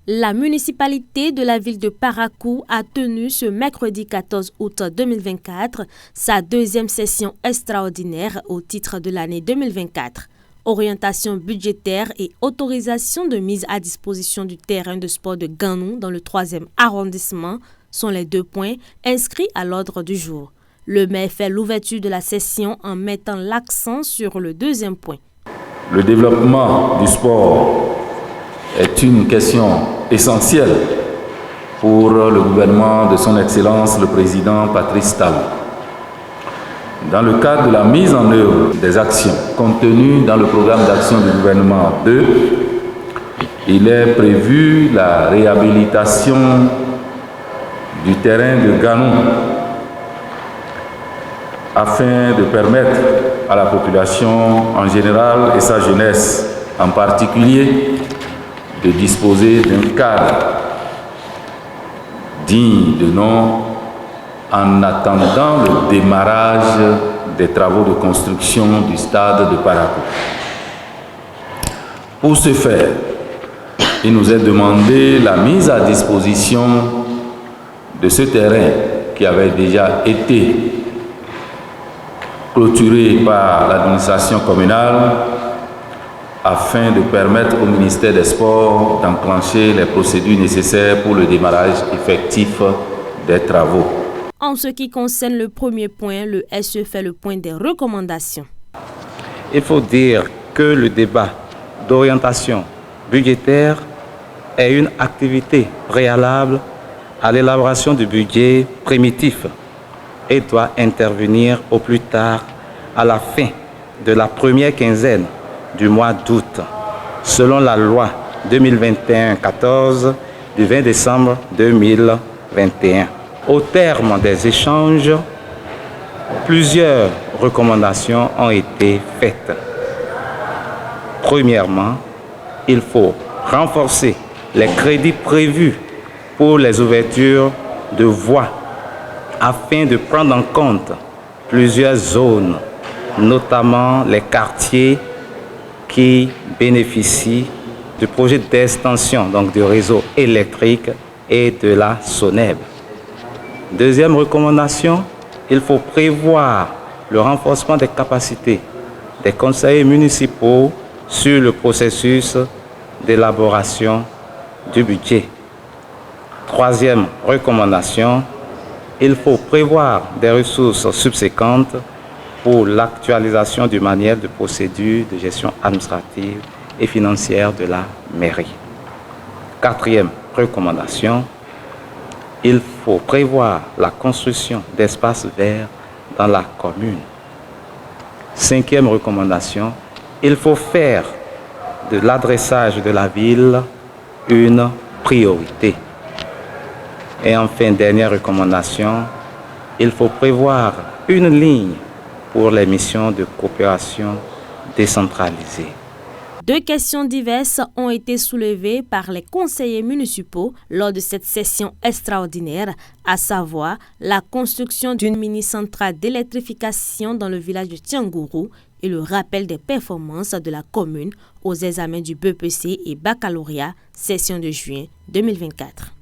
La municipalité de la ville de Parakou a tenu ce mercredi 14 août 2024 sa deuxième session extraordinaire au titre de l'année 2024. Orientation budgétaire et autorisation de mise à disposition du terrain de sport de Ganou dans le 3e arrondissement sont les 2 points inscrits à l'ordre du jour. Le maire fait l'ouverture de la session en mettant l'accent sur le 2e point. Le développement du sport est une question essentielle pour le gouvernement de son Excellence le Président Patrice Talon. Dans le cadre de la mise en œuvre des actions contenues dans le programme d'action du gouvernement 2, il est prévu la réhabilitation du terrain de Ganou afin de permettre à la population en général et sa jeunesse en particulier de disposer d'un cadre digne de nom en attendant le démarrage des travaux de construction du stade de Parakou. Pour ce faire, il nous est demandé la mise à disposition de ce terrain qui avait déjà été clôturé par l'administration communale afin de permettre au ministère des Sports d'enclencher les procédures nécessaires pour le démarrage effectif des travaux. En ce qui concerne le premier point, le SE fait le point des recommandations. Il faut dire que le débat d'orientation budgétaire est une activité préalable à l'élaboration du budget primitif et doit intervenir au plus tard à la fin de la première quinzaine du mois d'août, selon la loi 2021-14 du 20 décembre 2021. Au terme des échanges, plusieurs recommandations ont été faites. Premièrement, il faut renforcer les crédits prévus pour les ouvertures de voies afin de prendre en compte plusieurs zones, notamment les quartiers qui bénéficient du projet d'extension donc du réseau électrique et de la SONEB. Deuxième recommandation, il faut prévoir le renforcement des capacités des conseillers municipaux sur le processus d'élaboration du budget. Troisième recommandation, il faut prévoir des ressources subséquentes pour l'actualisation du manuel de procédure de gestion administrative et financière de la mairie. Quatrième recommandation, il faut prévoir la construction d'espaces verts dans la commune. Cinquième recommandation, il faut faire de l'adressage de la ville une priorité. Et enfin, dernière recommandation, il faut prévoir une ligne pour les missions de coopération décentralisée. 2 questions diverses ont été soulevées par les conseillers municipaux lors de cette session extraordinaire, à savoir la construction d'une mini-centrale d'électrification dans le village de Tiangourou et le rappel des performances de la commune aux examens du BEPC et baccalauréat, session de juin 2024.